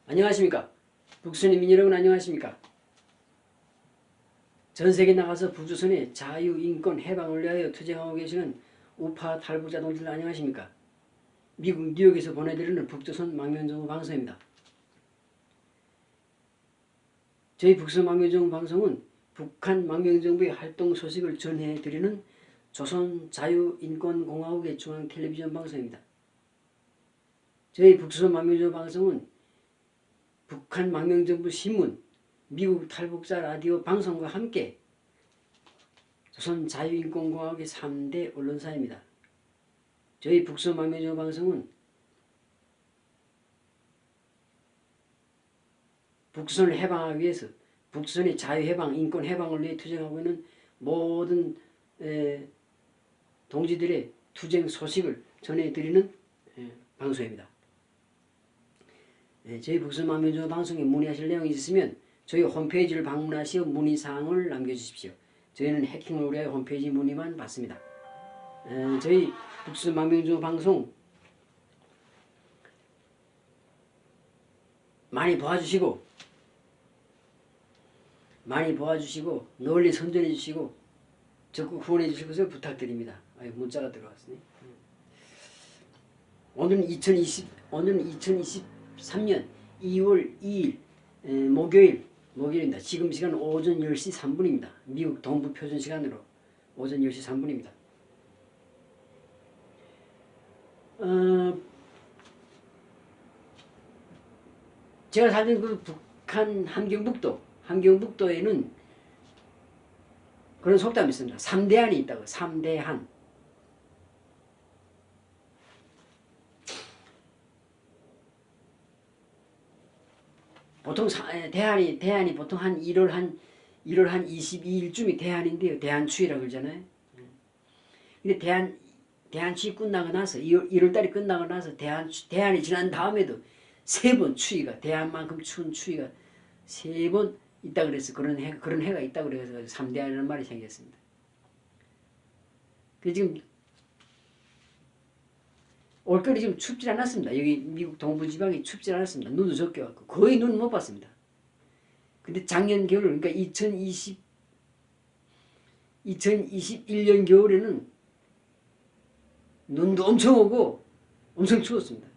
안녕하십니까. 북수민 여러분 안녕하십니까. 전세계 나가서 북조선의 자유, 인권, 해방을 위하여 투쟁하고 계시는 우파 탈북자 동지들 안녕하십니까. 미국 뉴욕에서 보내드리는 북조선 망명정보 방송입니다. 저희 북조선 망명정보 방송은 북한 망명정부의 활동 소식을 전해드리는 조선 자유인권공화국의 중앙텔레비전 방송입니다. 저희 북조선 망명정보 방송은 북한 망명정부 신문, 미국 탈북자 라디오 방송과 함께 조선 자유인권공화국의 3대 언론사입니다. 저희 북조선 망명정보 방송은 북조선을 해방하기 위해서 북조선의 자유해방, 인권해방을 위해 투쟁하고 있는 모든 동지들의 투쟁 소식을 전해드리는 방송입니다. 저희 북조선 망명정보 방송에 문의하실 내용이 있으면 저희 홈페이지를 방문하시어 문의사항을 남겨주십시오. 저희는 해킹을 우려하여 홈페이지 문의만 받습니다. 저희 북조선 망명정보 방송 많이 봐주시고 널리 선전해 주시고 적극 후원해 주실 것을 부탁드립니다. 문자가 들어왔으니. 오늘은 2023년 2월 2일 목요일입니다. 지금 시간 오전 10시 3분입니다. 미국 동부 표준 시간으로 오전 10시 3분입니다. 제가 살던 그 북한 함경북도에는 그런 속담이 있습니다. 3대한이 있다고. 3대한. 보통 대한이 보통 한 1월 한 22일쯤이 대한인데요. 대한추위라고 그러잖아요. 근데 대한추위 끝나고 나서 1월달이 끝나고 나서 대한이 지난 다음에도 3번 추위가 대한만큼 추운 추위가 3번 있다 그래서 그런 해가 있다 그래서 3대한이라는 말이 생겼습니다. 그 지금 올겨울이 지금 춥질 않았습니다. 여기 미국 동부지방이 춥질 않았습니다. 눈도 적게 왔고 거의 눈 못 봤습니다. 근데 작년 겨울 그러니까 2021년 겨울에는 눈도 엄청 오고 엄청 추웠습니다.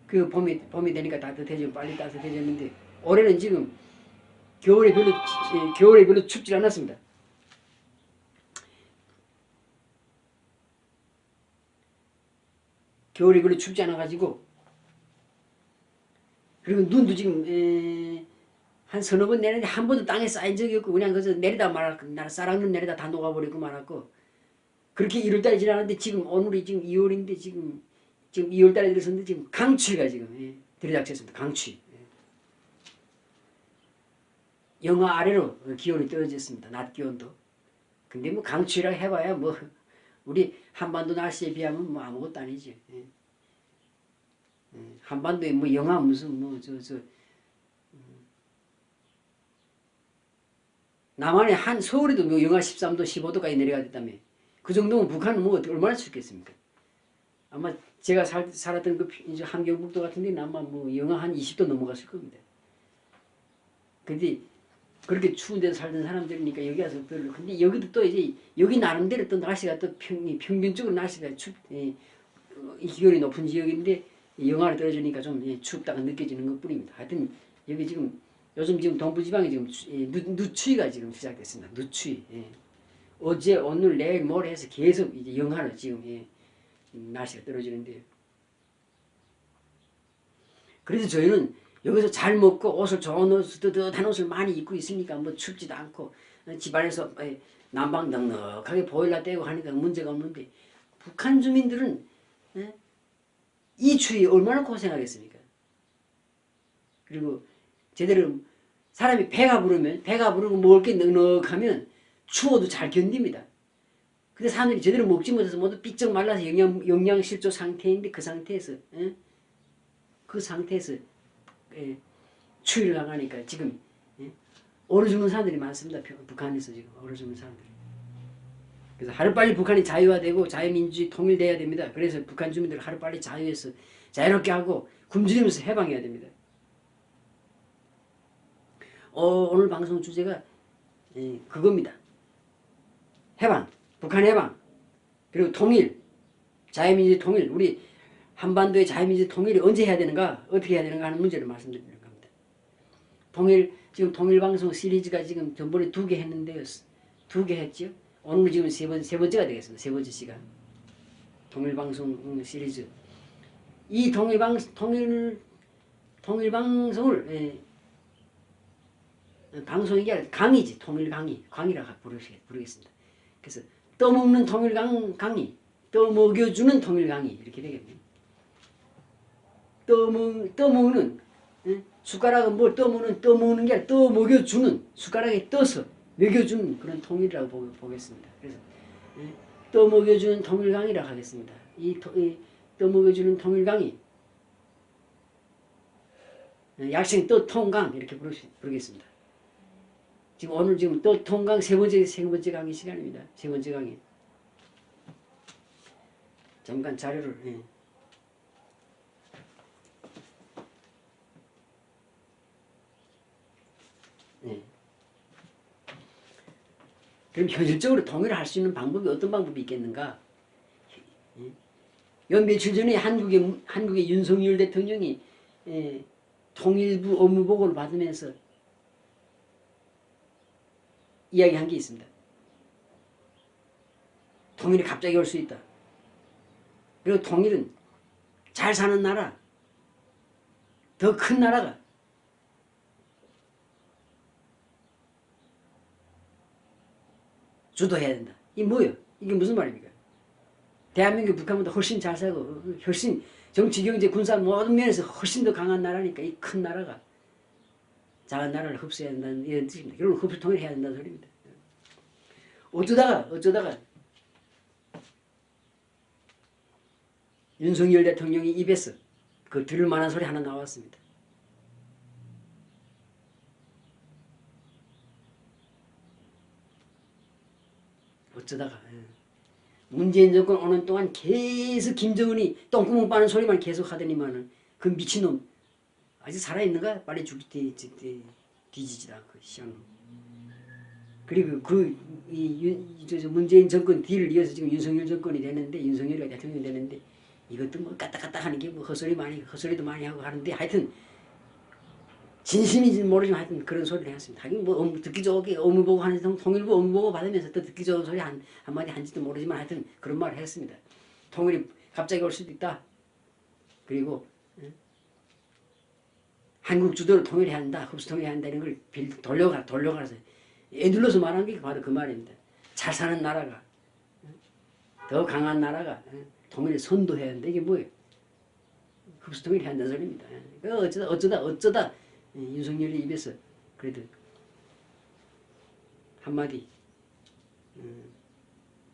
그 봄이 되니까 따뜻해지고 빨리 따뜻해졌는데 올해는 지금 겨울에 별로 춥질 않았습니다. 겨울에 별로 춥지 않아가지고 그리고 눈도 지금 한 서너 번 내렸는데 한 번도 땅에 쌓인 적이 없고 그냥 그래서 내리다 말았고 쌀랑눈 내리다 다 녹아버리고 말았고 그렇게 1월달에 지나갔는데 지금 오늘이 지금 2월인데 지금 2월달에 들어섰는데 지금 강추위가 지금 들이닥쳤습니다. 강추위. 영하 아래로 기온이 떨어졌습니다. 낮 기온도. 근데 뭐 강추위라 해봐야 뭐 우리 한반도 날씨에 비하면 뭐 아무것도 아니지. 한반도에 뭐 영하 무슨 뭐 남한의 한 서울에도 뭐 영하 13도 15도까지 내려가겠다며. 그 정도면 북한은 뭐 얼마나 춥겠습니까? 아마 제가 살았던 그 함경북도 같은 데는 아마 뭐 영하 한 20도 넘어갔을 겁니다. 근데 그렇게 추운 데서 살던 사람들이니까 여기 와서 별로. 근데 여기도 또 이제 여기 나름대로 또 날씨가 또 평균적으로 날씨가 이 기온이 높은 지역인데 영하로 떨어지니까 좀 춥다가 느껴지는 것 뿐입니다. 하여튼 여기 지금 요즘 지금 동부지방에 지금 누추위가 지금 시작됐습니다. 누추위. 어제 오늘 내일 모레 해서 계속 이제 영하로 지금 날씨가 떨어지는데요. 그래서 저희는 여기서 잘 먹고 옷을 좋은 옷, 뜨뜻한 옷을 많이 입고 있으니까 뭐 춥지도 않고 집안에서 난방 넉넉하게 보일러 떼고 하니까 문제가 없는데 북한 주민들은 이 추위에 얼마나 고생하겠습니까? 그리고 제대로 사람이 배가 부르고 먹을 게 넉넉하면 추워도 잘 견딥니다. 근데 사람들이 제대로 먹지 못해서 모두 삐쩍 말라서 영양실조 상태인데 그 상태에서 추위를 나가니까 지금 얼어 죽는 사람들이 많습니다. 북한에서 지금 얼어 죽는 사람들이. 그래서 하루빨리 북한이 자유화되고 자유민주주의 통일돼야 됩니다. 그래서 북한 주민들 하루빨리 자유롭게 하고 굶주리면서 해방해야 됩니다. 오늘 방송 주제가 그겁니다. 해방, 북한 해방, 그리고 통일, 자유민주 통일, 우리 한반도의 자유민주 통일이 언제 해야 되는가, 어떻게 해야 되는가 하는 문제를 말씀드리는 겁니다. 지금 통일방송 시리즈가 지금 전번에 2개 했는데요. 2개 했죠. 오늘 지금 세 번째가 되겠습니다. 세 번째 시간. 통일방송 시리즈. 이 통일방송을 방송이 아니라 강의지. 통일 강의라고 부르겠습니다. 그래서 떠먹는 통일 강의, 떠먹여주는 통일 강의 이렇게 되겠네요. 떠먹는 숟가락은 뭘 떠먹는 게 아니라 떠먹여주는, 숟가락에 떠서 먹여주는 그런 통일이라고 보겠습니다. 그래서 떠먹여주는 통일 강의라고 하겠습니다. 이 떠먹여주는 통일 강의, 약생 떠통강 이렇게 부르겠습니다. 오늘 떠통강 세 번째 강의 시간입니다. 세 번째 강의. 잠깐 자료를 그럼 현실적으로 통일을 할 수 있는 방법이 어떤 방법이 있겠는가? 연 며칠 전에 한국의 윤석열 대통령이 통일부 업무보고를 받으면서 이야기한 게 있습니다. 통일이 갑자기 올 수 있다. 그리고 통일은 잘 사는 나라, 더 큰 나라가 주도해야 된다. 이게 뭐예요? 이게 무슨 말입니까? 대한민국 북한보다 훨씬 잘 살고 훨씬 정치, 경제, 군사 모든 면에서 훨씬 더 강한 나라니까 이 큰 나라가 작은 나라를 흡수해야 한다는 이런 뜻입니다. 결국 흡수 통일해야 된다는 소리입니다. 어쩌다가 윤석열 대통령이 입에서 그 들을 만한 소리 하나 나왔습니다. 어쩌다가 문재인 정권 오는 동안 계속 김정은이 똥구멍 빠는 소리만 계속 하더니만은 그 미친놈 아직 살아있는가? 빨리 뒤지지도 않고 시원놈. 그리고 문재인 정권 뒤를 이어서 지금 윤석열 정권이 되는데, 윤석열이가 대통령이 되는데, 이것도 뭐 까딱까딱 하는 게 뭐 헛소리도 많이 하고 하는데, 하여튼 진심인지는 모르지만 하여튼 그런 소리를 했습니다. 하긴 뭐 듣기 좋게 업무보고 하는 통일부 업무보고 받으면서 또 듣기 좋은 소리 한마디 한지도 모르지만 하여튼 그런 말을 했습니다. 통일이 갑자기 올 수도 있다. 그리고 한국 주도로 통일해야 한다. 흡수 통일해야 한다는 걸 돌려가서 애둘러서 말한 게 바로 그 말입니다. 잘 사는 나라가, 더 강한 나라가 통일을 선도해야 한다. 이게 뭐예요? 흡수 통일해야 한다는 소리입니다. 어쩌다 윤석열이 입에서 그래도 한마디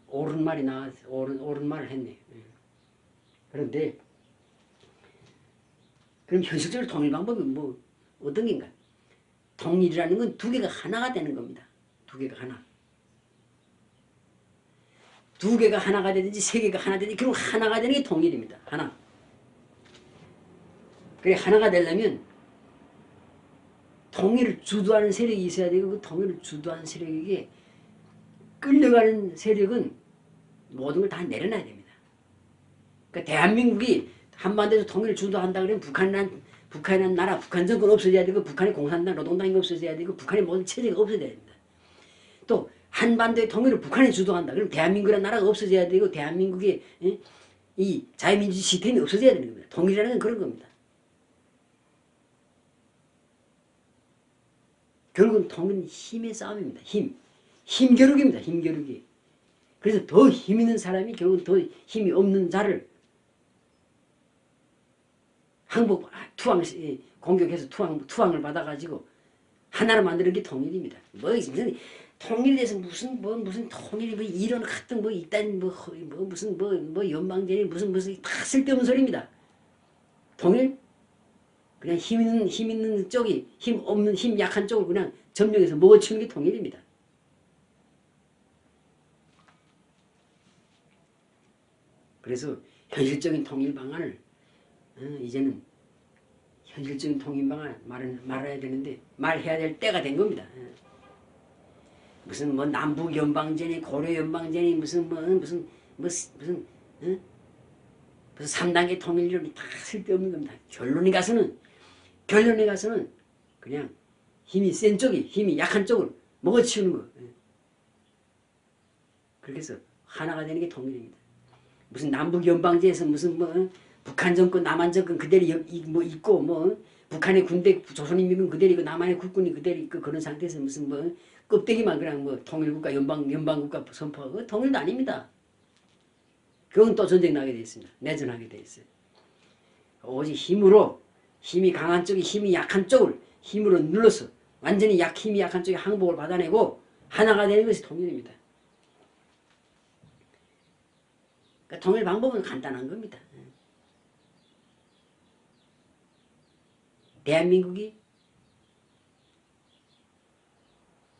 옳은 말이 옳은 말을 했네요. 그런데 그럼 현실적으로 통일 방법이 뭐 어떤 게인가? 통일이라는 건 두 개가 하나가 되는 겁니다. 두 개가 하나. 두 개가 하나가 되든지 세 개가 하나 되든지 결국 하나가 되는 게 통일입니다. 하나. 그래 하나가 되려면 통일을 주도하는 세력이 있어야 되고, 그 통일을 주도하는 세력에게 끌려가는 세력은 모든 걸 다 내려놔야 됩니다. 그러니까 대한민국이 한반도에서 통일을 주도한다 그러면 북한이라는 나라, 북한 정권 없어져야 되고, 북한의 공산당, 노동당이 없어져야 되고, 북한의 모든 체제가 없어져야 됩니다. 또 한반도의 통일을 북한이 주도한다 그럼 대한민국이라는 나라가 없어져야 되고, 대한민국의 이 자유민주 시스템이 없어져야 되는 겁니다. 통일이라는 건 그런 겁니다. 결국은 통일은 힘의 싸움입니다. 힘겨루기입니다. 힘겨루기. 그래서 더 힘 있는 사람이 결국은 더 힘이 없는 자를 공격해서 투항을 받아가지고 하나를 만드는 게 통일입니다. 무슨 통일에서 무슨 통일이 뭐 이런 같은 뭐 이딴 무슨 연방제니 무슨 다 쓸데없는 소리입니다. 통일? 그냥 힘 있는 쪽이 힘 약한 쪽을 그냥 점령해서 먹어치우는 게 통일입니다. 그래서 현실적인 통일 방안을 이제는 현실적인 통일방안 말해야 되는데 말해야 될 때가 된 겁니다. 무슨 뭐 남북 연방제니 고려 연방제니 무슨 무슨 응? 무슨 3단계 통일론이 다 쓸데없는 겁니다. 결론에 가서는 그냥 힘이 센 쪽이 힘이 약한 쪽을 먹어치우는 거. 그렇게 해서 하나가 되는 게 통일입니다. 무슨 남북 연방제에서 무슨 뭐 북한 정권 남한 정권 그대로 뭐 있고 뭐 북한의 군대 조선인민군 그대로 있고 남한의 국군이 그대로 있고 그런 상태에서 무슨 뭐 껍데기만 그냥 뭐 통일국가 연방국가 선포하고 통일도 아닙니다. 그건 또 전쟁 나게 돼 있습니다. 내전하게 돼 있어요. 오직 힘이 강한 쪽이 힘이 약한 쪽을 힘으로 눌러서 완전히 힘이 약한 쪽이 항복을 받아내고 하나가 되는 것이 통일입니다. 그러니까 통일 방법은 간단한 겁니다. 대한민국이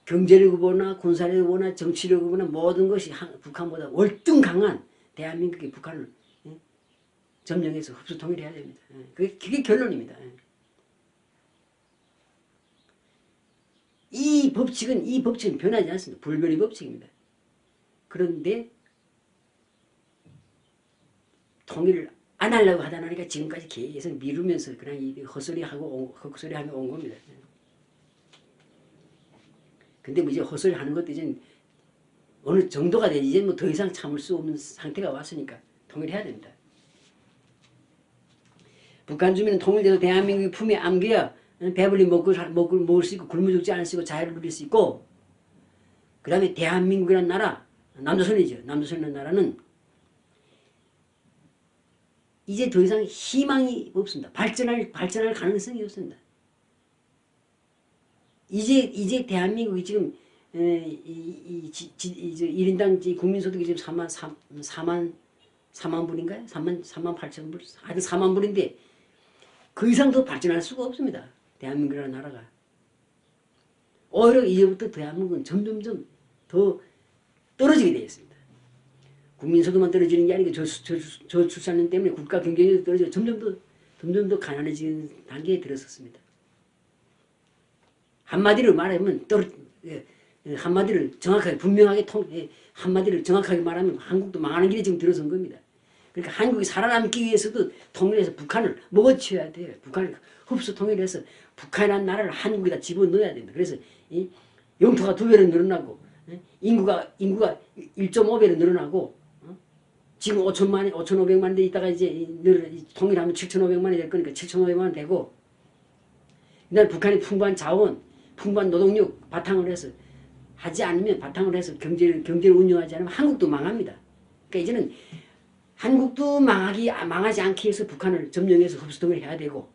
경제력을 보나 군사력을 보나 정치력을 보나 모든 것이 북한보다 월등 강한 대한민국이 북한을 점령해서 흡수 통일해야 됩니다. 그게 결론입니다. 이 법칙은 변하지 않습니다. 불변의 법칙입니다. 그런데 통일을 안 하려고 하다 보니까 지금까지 계속 미루면서 그냥 헛소리하며 온 겁니다. 근데 뭐 이제 헛소리 하는 것도 이제 어느 정도가 되지 이제 뭐 더 이상 참을 수 없는 상태가 왔으니까 통일해야 됩니다. 북한 주민은 통일돼서 대한민국의 품에 안겨야 배불리 먹을 수 있고 굶어 죽지 않을 수 있고 자유를 누릴 수 있고 그 다음에 대한민국이라는 나라 남조선이죠. 남조선이라는 나라는 이제 더 이상 희망이 없습니다. 발전할 가능성이 없습니다. 이제 대한민국이 지금 1인당 국민소득이 지금 4만 불인가요? 3만 8천 불? 하여튼 4만 불인데 그 이상 더 발전할 수가 없습니다. 대한민국이라는 나라가. 오히려 이제부터 대한민국은 점점점 더 떨어지게 되어 있습니다. 국민소득만 떨어지는 게 아니고 저출산율 때문에 국가 경쟁력도 떨어지고 점점 더 가난해지는 단계에 들어섰습니다. 한마디로 말하면 한마디를 정확하게 분명하게 한마디를 정확하게 말하면 한국도 망하는 길에 지금 들어선 겁니다. 그러니까 한국이 살아남기 위해서도 통일해서 북한을 먹어치워야 돼요. 북한을 흡수 통일해서 북한이라는 나라를 한국에다 집어넣어야 된다. 그래서 영토가 2배로 늘어나고 인구가 1.5배로 늘어나고 지금 5,500만 대 있다가 이제 통일하면 7,500만이 될 거니까 7,500만 되고 그다음에 북한이 풍부한 자원, 풍부한 노동력 바탕으로 해서 하지 않으면 바탕으로 해서 경제를 운영하지 않으면 한국도 망합니다. 그러니까 이제는 한국도 망하지 않기 위해서 북한을 점령해서 흡수통일을 해야 되고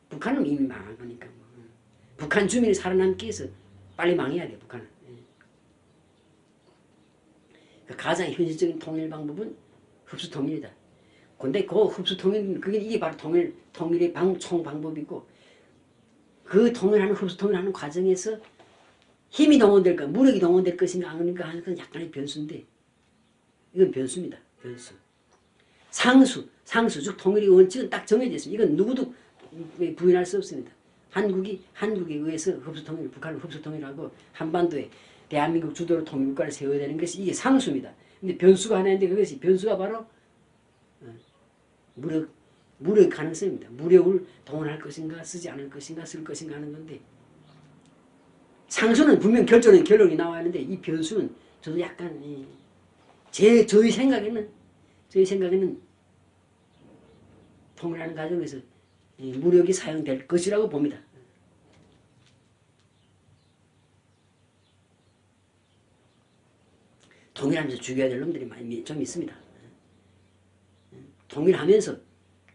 북한은 이미 망한 거니까 북한 주민이 살아남기 위해서 빨리 망해야 돼 북한은. 가장 현실적인 통일 방법은 흡수통일이다. 근데 그 흡수통일 이게 바로 통일의 총 방법이고 그 흡수통일하는 과정에서 힘이 동원될까 무력이 동원될 것인가 아닌가 하는 건 약간의 변수인데 이건 변수입니다. 변수. 상수 즉 통일의 원칙은 딱 정해져 있습니다. 이건 누구도 부인할 수 없습니다. 한국에 의해서 북한을 흡수통일하고 한반도에 대한민국 주도로 통일국가를 세워야 되는 것이 이게 상수입니다. 근데 변수가 하나 있는데 그것이 변수가 바로 무력 가능성입니다. 무력을 동원할 것인가 쓰지 않을 것인가 쓸 것인가 하는 건데 상수는 분명 결론이 나와야 하는데 이 변수는 저도 약간 저희 생각에는 통일하는 과정에서 무력이 사용될 것이라고 봅니다. 통일하면서 죽여야 될 놈들이 많이 좀 있습니다. 통일하면서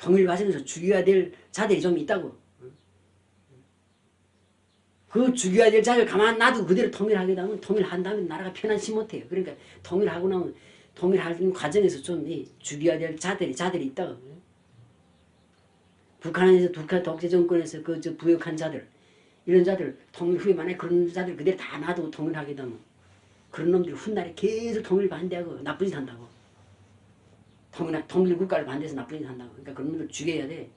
통일 과정에서 죽여야 될 자들이 좀 있다고. 그 죽여야 될 자를 가만 놔두고 그대로 통일하게 되면 통일한다면 나라가 편안치 못해요. 그러니까 통일하고 나면 통일하는 과정에서 좀 죽여야 될 자들이 있다고. 북한에서 독재 정권에서 부역한 자들 이런 자들 통일 후에 만약에 그런 자들 그대로 다 놔두고 통일하게 되면 그런 놈들이 훗날에 계속 통일 반대하고 나쁜 짓 한다고. 통일 국가를 반대해서 나쁜 짓 한다고. 그러니까 그런 놈들 죽여야 돼.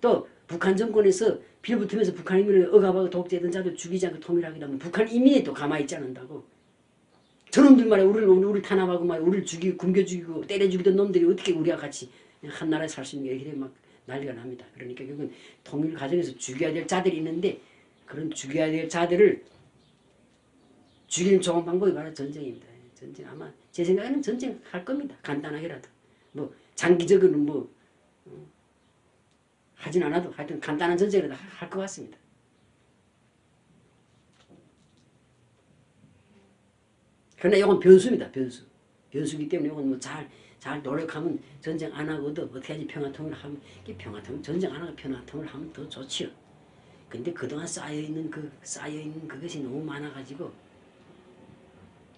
또 북한 정권에서 빌붙으면서 북한 인민을 억압하고 독재하던 자들 죽이지 않고 통일하기도 하면 북한 인민이 또 가만히 있지 않는다고. 저놈들 말이야 우리를 탄압하고 말이야 우리를 죽이고 굶겨 죽이고 때려 죽이던 놈들이 어떻게 우리와 같이 한 나라에 살 수 있는 게 이렇게 막 난리가 납니다. 그러니까 결국은 통일 과정에서 죽여야 될 자들이 있는데 그런 죽여야 될 자들을 죽이는 좋은 방법이 바로 전쟁입니다. 전쟁 아마 제 생각에는 전쟁 할 겁니다. 간단하게라도 뭐 장기적으로는 뭐 하진 않아도 하여튼 간단한 전쟁이라도 할 것 같습니다. 그러나 이건 변수입니다. 변수이기 때문에 이건 뭐 잘 노력하면 전쟁 안 하고도 어떻게 하지 평화통일을 하면 평화통일 전쟁 안 하고 평화통일을 하면 더 좋지요. 근데 그동안 쌓여있는 그것이 너무 많아가지고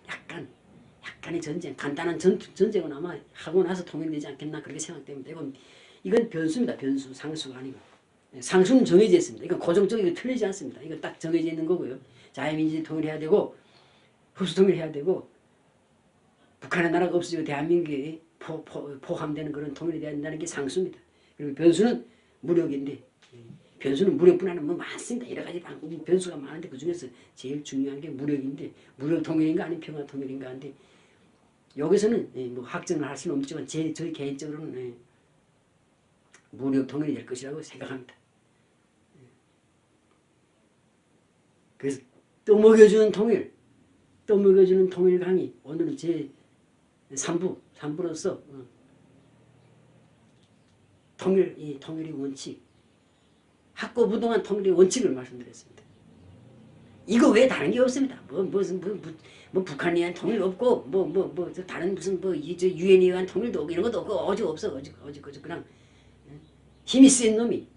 약간의 전쟁, 간단한 전쟁은 아마 하고 나서 통일되지 않겠나 그렇게 생각됩니다. 이건 변수입니다. 변수, 상수가 아니고. 상수는 정해져 있습니다. 이건 고정적이고 틀리지 않습니다. 이건 딱 정해져 있는 거고요. 자유민주주의 통일해야 되고 흡수 통일해야 되고 북한의 나라가 없어지고 대한민국이 포함되는 그런 통일이 돼야 된다는 게 상수입니다. 그리고 변수는 무력인데 변수는 무력뿐 아니라 뭐 많습니다. 여러 가지 변수가 많은데 그 중에서 제일 중요한 게 무력인데 무력 통일인가 아니면 평화 통일인가 한데 여기서는 뭐 확정을 할 수는 없지만 저희 개인적으로는 무력 통일이 될 것이라고 생각합니다. 그래서 떠먹여주는 통일 강의 오늘은 제 3부로서 통일의 원칙 학고부동한 통일의 원칙을 말씀드렸습니다. 이거 외에 다른 게 없습니다. 뭐 북한에 의한 통일 없고 다른 무슨 유엔에 의한 통일도 없고 이런 것도 없고 어지 없어 그냥 힘이 센 놈이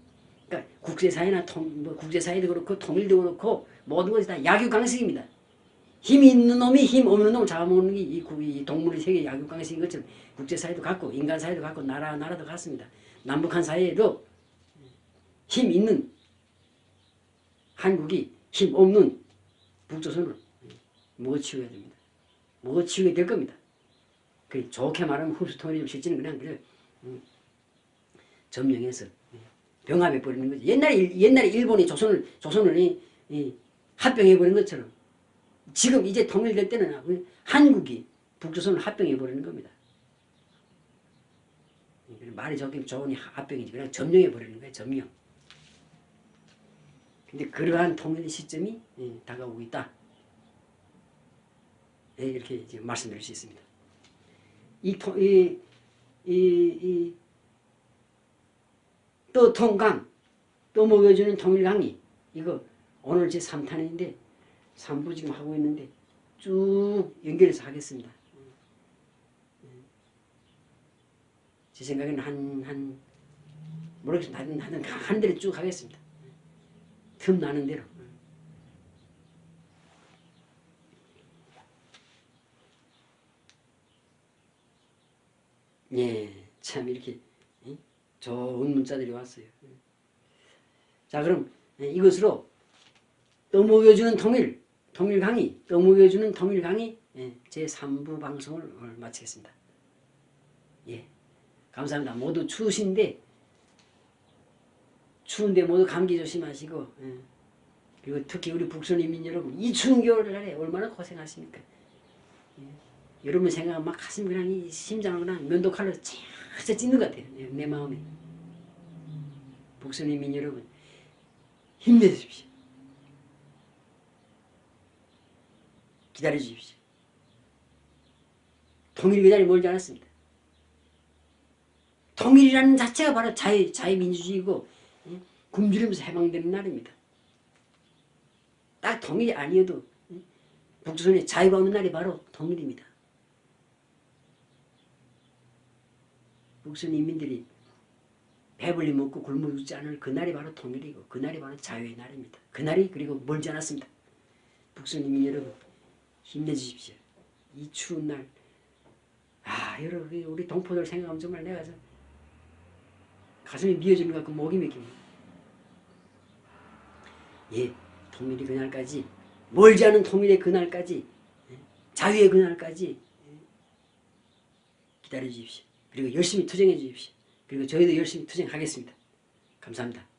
그러니까 국제사회나 국제사회도 그렇고 통일도 그렇고 모든 것이 다 약육강식입니다. 힘이 있는 놈이 힘 없는 놈을 잡아먹는 게 이 동물의 세계 약육강식인 것처럼 국제사회도 같고 인간사회도 같고 나라도 같습니다. 남북한 사회에도 힘 있는 한국이 힘 없는 북조선을 먹어치워야 됩니다. 먹어치우게 될 겁니다. 좋게 말하면 흡수통일이지만 실제는 그냥 점령해서 병합해버리는 거죠. 옛날에 일본이 조선을 합병해버린 것처럼 지금 이제 통일될 때는 한국이 북조선을 합병해버리는 겁니다. 말이 좋으니 합병이지 그냥 점령해버리는 거예요. 점령. 근데 그러한 통일의 시점이 다가오고 있다. 이렇게 이제 말씀드릴 수 있습니다. 또 통강, 또 먹여주는 통일 강의 이거 오늘 제 3탄인데 3부 지금 하고 있는데 쭉 연결해서 하겠습니다. 제 생각에는 모르겠습니다. 한 대로 쭉 하겠습니다. 틈 나는 대로. 예, 참 이렇게 좋은 문자들이 왔어요. 자, 그럼 이것으로 떠먹여주는 통일 강의, 떠먹여주는 통일 강의 제 3부 방송을 오늘 마치겠습니다. 예, 감사합니다. 모두 추운데 모두 감기 조심하시고 그리고 특히 우리 북선인민 여러분 이 추운 겨울날에 얼마나 고생하십니까? 여러분 생각하면 막 가슴 그냥 이 심장을 그냥 면도칼로 쫙 찢는 것 같아요. 내 마음에. 북선인민 여러분 힘내십시오. 기다려 주십시오. 통일이 그 자리에 멀지 않았습니다. 통일이라는 자체가 바로 자유민주주의고 굶주리면서 해방되는 날입니다. 딱 통일이 아니어도 북조선에 자유가 없는 날이 바로 통일입니다. 북선 인민들이 배불리 먹고 굶어 죽지 않을 그날이 바로 통일이고 그날이 바로 자유의 날입니다. 그날이 그리고 멀지 않았습니다. 북선 인민 여러분 힘내주십시오. 이 추운 날 여러분 우리 동포들 생각하면 정말 내가 가슴이 미어지는 것 같고 목이 맥힙니다. 예, 통일이 그날까지 멀지 않은 통일의 그날까지 자유의 그날까지 기다려 주십시오. 그리고 열심히 투쟁해 주십시오. 그리고 저희도 열심히 투쟁하겠습니다. 감사합니다.